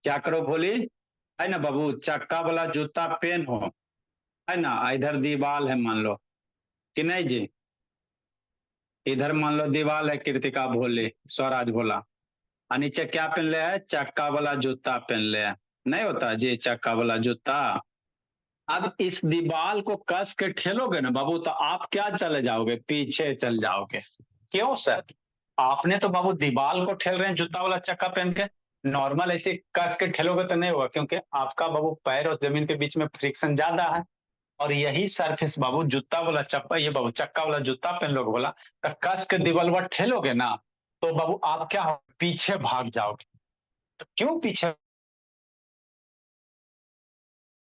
क्या करो बोली? है ना बाबू, चक्का वाला जूता पहन हो, है ना। इधर दीवाल है मान लो, कि नहीं जी, इधर मान लो दीवाल है, कृतिका भोले स्वराज भोला, और नीचे क्या पहन ले है? चक्का वाला जूता पहन ले है। नहीं होता जी चक्का वाला जूता। अब इस दीवाल को कस के ठेलोगे ना बाबू, तो आप क्या चले जाओगे? पीछे चल जाओगे। क्यों सर? आपने तो बाबू दीवाल को ठेल रहे हैं जूता वाला चक्का पहन के, नॉर्मल ऐसे कस के ठेलोगे तो नहीं होगा, क्योंकि आपका बाबू पैर और जमीन के बीच में फ्रिक्शन ज्यादा है। और यही सरफेस बाबू जूता वाला चप्पा, ये बाबू चक्का वाला जूता पहन लोगे बोला, तो कस के दीवाल पर ठेलोगे ना, तो बाबू आप क्या हो? पीछे भाग जाओगे। तो क्यों पीछे?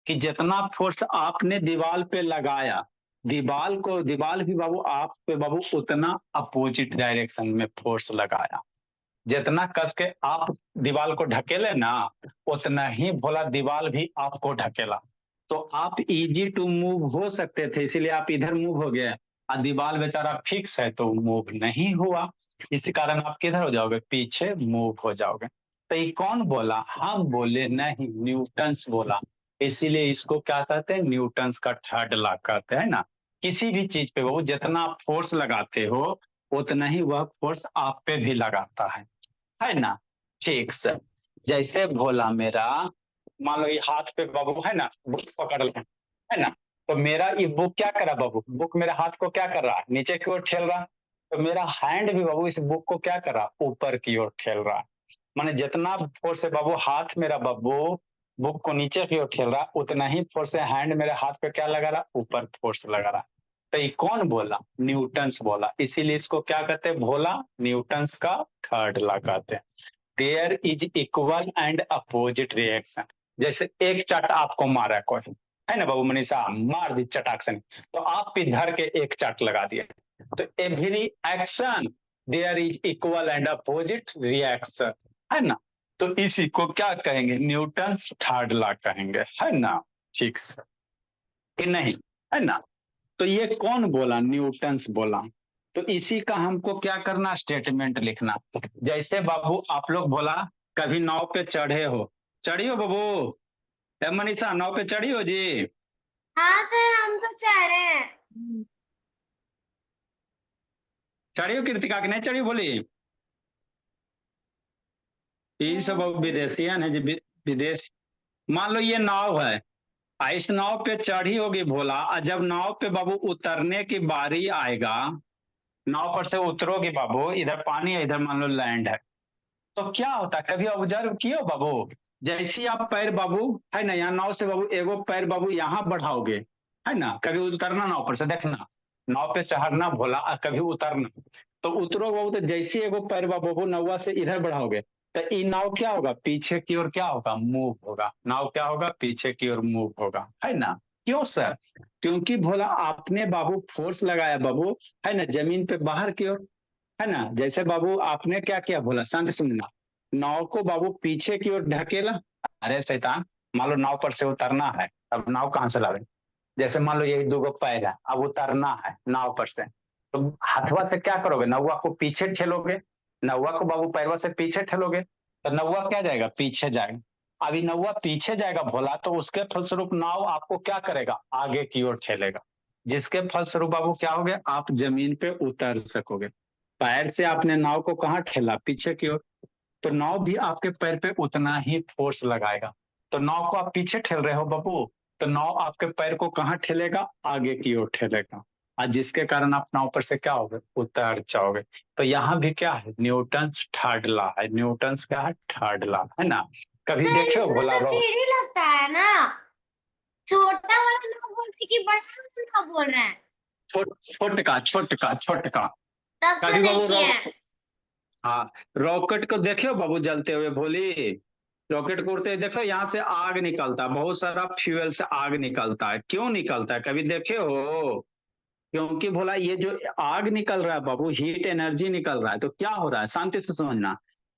कि जितना फोर्स आपने दीवार पे लगाया, दीवार भी बाबू आप पे बाबू उतना अपोजिट डायरेक्शन में फोर्स लगाया। जितना कस के आप दीवार को ढकेले ना, उतना ही भोला दीवार भी आपको ढकेला। तो आप इजी टू मूव हो सकते थे, इसीलिए आप इधर मूव हो गए, और दीवार बेचारा फिक्स है तो मूव नहीं हुआ। इसी कारण आप किधर हो जाओगे? पीछे मूव हो जाओगे। तो ये कौन बोला? हम बोले नहीं, न्यूटन्स बोला। इसीलिए इसको क्या कहते हैं? न्यूटन्स का थर्ड लॉ कहते हैं ना। किसी भी चीज पे वो जितना आप फोर्स लगाते हो उतना ही वह फोर्स आप पे भी लगाता है ना। ठीक सर। जैसे भोला मेरा, मान लो ये हाथ पे बाबू है ना, बुक पकड़ ले, है ना। तो मेरा ये बुक क्या कर रहा है बाबू? बुक मेरे हाथ को क्या कर रहा है? नीचे की ओर ठेल रहा है। तो मेरा हैंड भी बाबू इस बुक को क्या कर रहा है? ऊपर की ओर ठेल रहा है। माने जितना फोर्स है बाबू हाथ मेरा बाबू बुक को नीचे की ओर ठेल रहा है, उतना ही फोर्स है हैंड मेरे हाथ पे क्या लगा रहा? ऊपर फोर्स लगा रहा। तो ये कौन बोला? न्यूटन्स बोला। इसीलिए इसको क्या कहते हैं? भोला। न्यूटन्स का थर्ड लॉ कहते हैं। There is equal and opposite reaction. जैसे एक चट आपको मारा कोई, है ना बाबू मनीषा, मार दी चटाक से, तो आप भी धर के एक चट लगा दिए। तो every action there is equal and opposite reaction, है ना। तो इसी को क्या कहेंगे? न्यूटन्स थर्ड लॉ कहेंगे, है ना। ठीक से कि नहीं, है ना। तो ये कौन बोला? न्यूटन्स बोला। तो इसी का हमको क्या करना? स्टेटमेंट लिखना। जैसे बाबू आप लोग बोला कभी नाव पे चढ़े हो, चढ़ी हो बाबू? ए मनीषा, नाव पे चढ़ी हो जी? हाँ सर, हम तो चाह रहे हैं। चढ़ी हो कृतिका की नहीं चढ़ी हो? बोली ये सब अब विदेशियन है जी, विदेश। मान लो ये नाव है, इस नाव पे चढ़ी होगी भोला, और जब नाव पे बाबू उतरने की बारी आएगा, नाव पर से उतरोगी बाबू, इधर पानी है, इधर मान लो लैंड है, तो क्या होता है? कभी ऑब्जर्व किए हो बाबू? जैसे आप पैर बाबू, है ना, यहाँ नाव से बाबू एगो पैर बाबू यहाँ बढ़ाओगे, है ना, कभी उतरना नाव पर से, देखना नाव पे चढ़ना भोला और कभी उतरना, तो उतरो बाबू, तो जैसे एगो पैर बाबू नौवा से इधर बढ़ाओगे, तो ये नाव क्या होगा? पीछे की ओर क्या होगा? मूव होगा। नाव क्या होगा? पीछे की ओर मूव होगा, है ना। क्यों सर? क्योंकि भोला आपने बाबू फोर्स लगाया बाबू, है ना, जमीन पे बाहर की ओर, है ना। जैसे बाबू आपने क्या किया भोला, शांति सुनना, नाव को बाबू पीछे की ओर ढकेला। अरे शैतान, मान लो नाव पर से उतरना है, अब नाव कहाँ से लावे? जैसे मान लो ये दो पैर है, अब उतरना है नाव पर से, तो हथवा से क्या करोगे? नौवा को पीछे ठेलोगे, नौवा को बाबू पैरवा से पीछे ठेलोगे, तो नौवा क्या जाएगा? पीछे जाएगा। अभी नौवा पीछे जाएगा भोला, तो उसके फलस्वरूप नाव आपको क्या करेगा? आगे की ओर ठेलेगा, जिसके फलस्वरूप बाबू क्या हो गया? आप जमीन पे उतर सकोगे। पैर से आपने नाव को कहाँ ठेला? पीछे की ओर, तो नाव भी आपके पैर पे उतना ही फोर्स लगाएगा। तो नाव को आप पीछे ठेल रहे हो बाबू, तो नाव आपके पैर को कहाँ ठेलेगा? आगे की ओर ठेलेगा, और जिसके कारण आप नाव पर से क्या होगे? उतर जाओगे। तो यहाँ भी क्या है? न्यूटन्स थर्ड लॉ है। न्यूटन्स क्या है? थर्ड लॉ, है ना। कभी सर देखे हो इसमें भोला तो रो? सीढ़ी लगता है ना। छोटा वाला लोग बोल रहे कि बड़ा वाला लोग बोल रहे हैं। छोटका छोटका छोटका। तब तो कभी बाबू देखिए। हाँ, रॉकेट को देखे हो बाबू जलते हुए? भोली, रॉकेट को उड़ते हुए देखो, यहाँ से आग निकलता है, बहुत सारा फ्यूल से आग निकलता है। क्यों निकलता है? कभी देखे हो? क्योंकि भोला ये जो आग निकल रहा है बाबू, हीट एनर्जी निकल रहा है, तो क्या हो रहा है? शांति से समझना।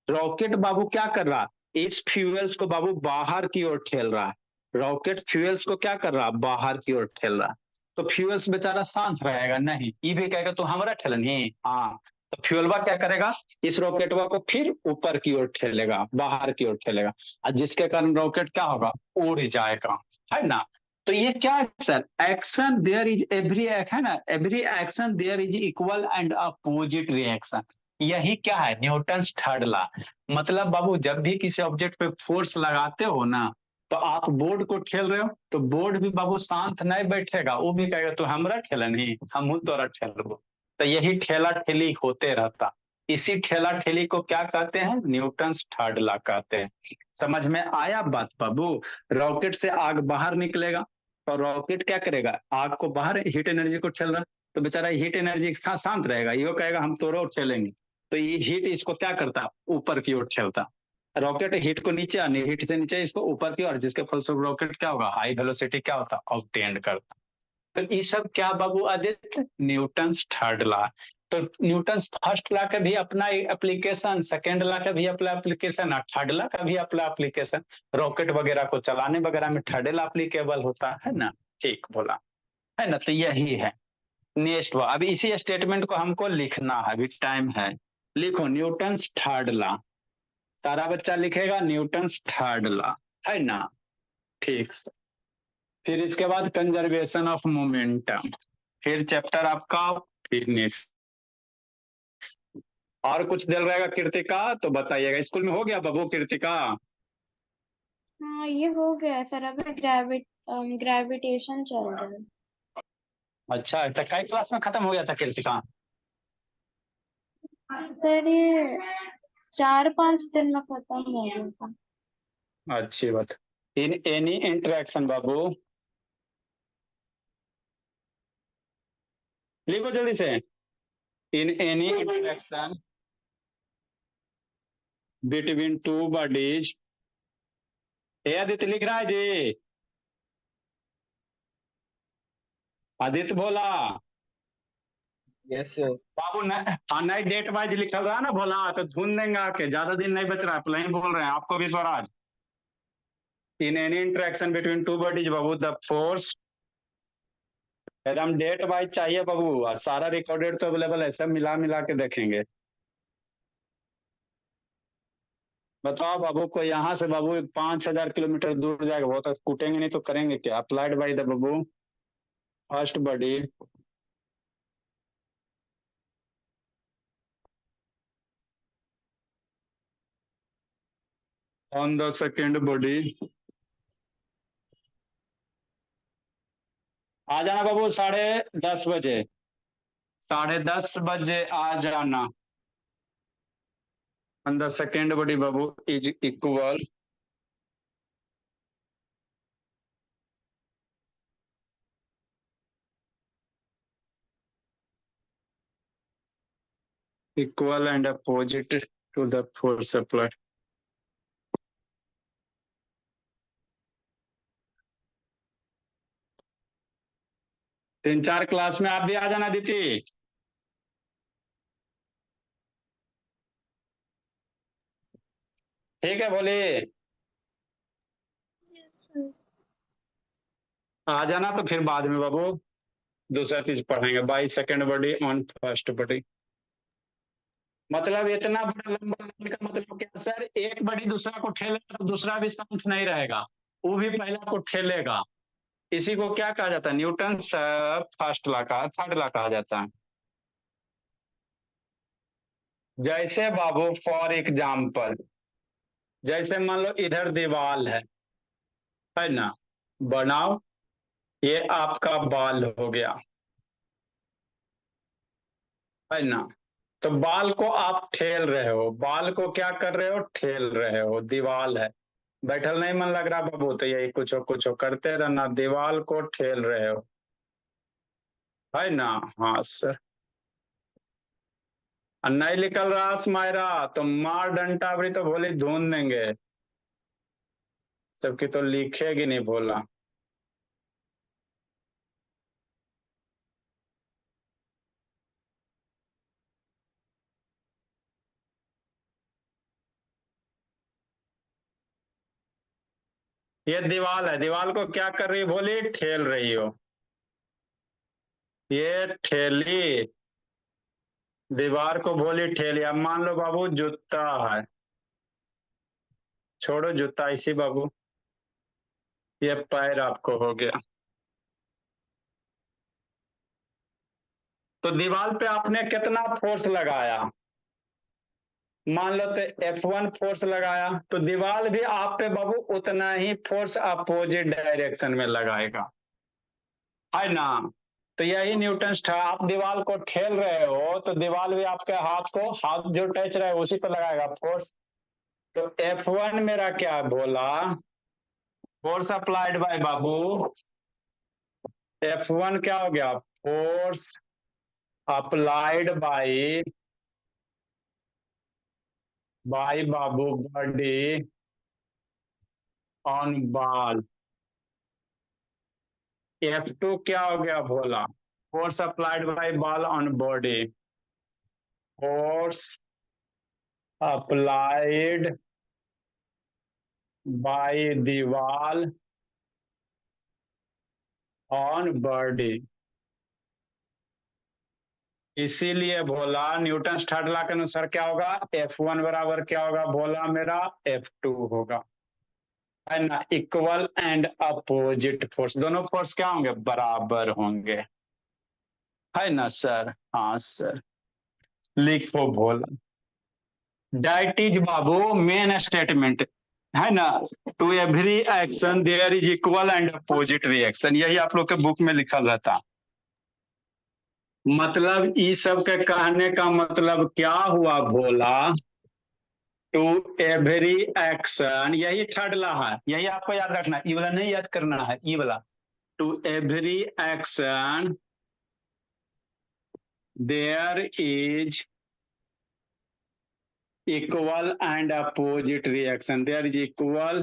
रॉकेट बाबू क्या कर रहा है? इस फ्यूल्स को बाबू बाहर की ओर ठेल रहा है। रॉकेट फ्यूल्स को क्या कर रहा है? बाहर की ओर ठेल रहा है। तो फ्यूल्स बेचारा शांत रहेगा नहीं, ये भी कहेगा तो हमारा ठेलनी। हाँ, तो फ्यूलवा क्या करेगा? इस रॉकेटवा को फिर ऊपर की ओर ठेलेगा, बाहर की ओर ठेलेगा, और जिसके कारण रॉकेट क्या होगा? उड़ जाएगा, है ना। तो ये क्या है sir? Action there is every, है ना, every action there is equal and opposite reaction. यही क्या है? Newton's third law. मतलब बाबू जब भी किसी ऑब्जेक्ट पे फोर्स लगाते हो ना, तो आप बोर्ड को ठेल रहे हो, तो बोर्ड भी बाबू शांत नहीं बैठेगा, वो भी कहेगा तो हमरा ठेला नहीं, हम तोरा ठेलबो। तो यही ठेला ठेली होते रहता। इसी ठेला ठेली को क्या कहते हैं? न्यूटन्स थर्ड लॉ कहते हैं। समझ में आया बात बाबू? रॉकेट से आग बाहर निकलेगा, और रॉकेट क्या करेगा? आग को बाहर, हीट एनर्जी को ठेल रहा, तो बेचारा हीट एनर्जी के साथ शांत रहेगा, ये कहेगा हम तोड़ो ठेलेंगे। तो ये हीट इसको क्या करता? ऊपर की ओर ठेलता। रॉकेट हीट को नीचे आने, हीट से नीचे इसको ऊपर की ओर, जिसके फलस्वरूप रॉकेट क्या होगा? हाई वेलोसिटी क्या होता? ऑब्टेन करता। तो ये सब क्या बाबू आदित्य? Newton's third law. तो न्यूटन्स फर्स्ट लॉ का भी अपना एप्लीकेशन, सेकेंड लॉ का भी अपना एप्लीकेशन, और थर्ड लॉ का भी अपना एप्लीकेशन। रॉकेट वगैरह को चलाने वगैरह में थर्ड लॉ एप्लीकेबल होता है ना। ठीक बोला, है ना। तो यही है नेक्स्ट। अभी इसी स्टेटमेंट को हमको लिखना है, अभी टाइम है। लिखो न्यूटन्स थर्ड लॉ। सारा बच्चा लिखेगा न्यूटन्स थर्ड लॉ, है ना। ठीक सर। फिर इसके बाद कंजर्वेशन ऑफ मोमेंटम, फिर चैप्टर आपका फिनिश। और कुछ दिल रहेगा कृतिका तो बताइएगा। स्कूल में हो गया बाबू कृतिका? हाँ ये हो गया सर, अभी ग्रेविटेशन चल रहा है। अच्छा, तो कई क्लास में खत्म हो गया था कृतिका? सर ये 4-5 दिन में खत्म हो गया था। अच्छी बात। इन एनी इंटरेक्शन बाबू, लिखो जल्दी से। In any interaction between two bodies, ए आदित्य लिख रहा है जी? आदित्य बोला? Yes sir. बाबू नई डेट वाइज लिखा हुआ है ना बोला, तो ढूंढ देंगे आके, ज्यादा दिन नहीं बच रहा है, प्लेन बोल रहे हैं आपको भी स्वराज। इन any interaction between two bodies Babu the force, एकदम डेट वाइज चाहिए बाबू, और सारा रिकॉर्डेड तो अवेलेबल है, सब मिला मिला के देखेंगे। बताओ बाबू को यहाँ से बाबू 5,000 किलोमीटर दूर जाएगा, वो तो कूटेंगे नहीं तो करेंगे क्या? अप्लाइड बाई द बाबू first body on the second body. आ जाना बाबू 10:30 बजे, 10:30 बजे आ जाना। ऑन द सेकेंड बॉडी बाबू is equal and opposite to the force applied। तीन चार क्लास में आप भी आ जाना दीदी। ठीक है बोले, आ जाना तो फिर बाद में बाबू दूसरा चीज पढ़ेंगे, by second body on first body. मतलब इतना बड़ा लंबा लाइन का मतलब क्या सर? एक बॉडी दूसरा को ठेलेगा तो दूसरा भी शांत नहीं रहेगा, वो भी पहला को ठेलेगा। इसी को क्या कहा जाता है? न्यूटन फर्स्ट लॉ का थर्ड लॉ कहा जाता है। जैसे बाबू फॉर एग्जाम्पल, जैसे मान लो इधर दीवार है ना, बनाओ, ये आपका बाल हो गया, है ना। तो बाल को आप ठेल रहे हो, बाल को क्या कर रहे हो? ठेल रहे हो। दीवार है, बैठल नहीं मन लग रहा बाबू, तो यही कुछ करते रहना, दीवार को ठेल रहे हो, है ना। हाँ सर। और नहीं निकल रहा स्माइरा तो मार डंटा भी तो भोली ढूंढ देंगे, सबकी तो लिखेगी नहीं भोला। ये दीवार है, दीवार को क्या कर रही भोली? ठेल रही हो। ये ठेली, दीवार को भोली ठेली। अब मान लो बाबू जूता है, छोड़ो जूता इसी बाबू, ये पैर आपको हो गया। तो दीवार पे आपने कितना फोर्स लगाया? मान लो तो F1 फोर्स लगाया, तो दीवार भी आप पे बाबू उतना ही फोर्स अपोजिट डायरेक्शन में लगाएगा, है ना। तो यही न्यूटन था। आप दीवार को ठेल रहे हो तो दीवार भी आपके हाथ जो टच रहे उसी पर लगाएगा फोर्स। तो F1 मेरा क्या बोला? Force applied by Babu, F1 क्या हो गया? Force applied by Babu body on ball. F2 क्या हो गया बोला? Force applied by ball on body, force applied by दीवार ऑन बॉडी। इसीलिए भोला न्यूटन थर्ड लॉ के अनुसार क्या होगा, F1 बराबर क्या होगा भोला मेरा, F2 होगा, है ना। इक्वल एंड अपोजिट फोर्स, दोनों फोर्स क्या होंगे, बराबर होंगे, है ना सर। हाँ सर, लिखो भोला। दैट इज बाबू मेन स्टेटमेंट, है ना। To every action there is equal and opposite reaction, यही आप लोग के बुक में लिखल रहता। मतलब इस सब के कहने का मतलब क्या हुआ भोला, टू एवरी एक्शन, यही थर्ड लॉ है, यही आपको याद रखना है, ई वाला नहीं याद करना है, ई वाला। To every action there is equal and opposite reaction, there is equal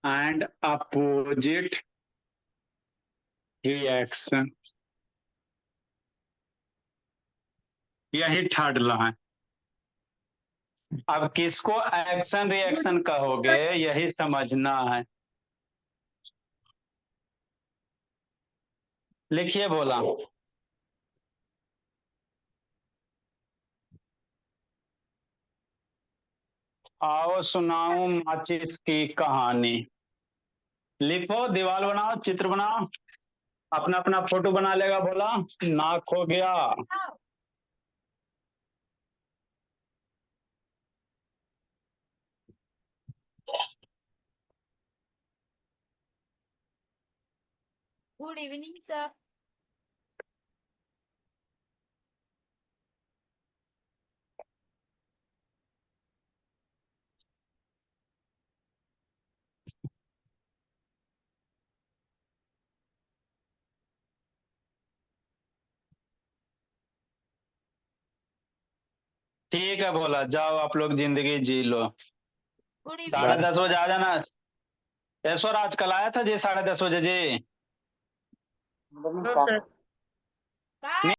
and opposite reaction, यही थर्ड लॉ है। अब किसको एक्शन रिएक्शन कहोगे यही समझना है। लिखिए बोला। आओ सुनाऊं माचिस की कहानी। लिखो, दीवार बनाओ, चित्र बनाओ, अपना अपना फोटो बना लेगा बोला, नाक हो गया। Good evening, sir. ठीक है बोला, जाओ आप लोग जिंदगी जी लो। Good evening. 10:30 बजे आ जाना। ऐश्वर आज कल आया था जी 10:30 बजे जी। No, sir. Bye.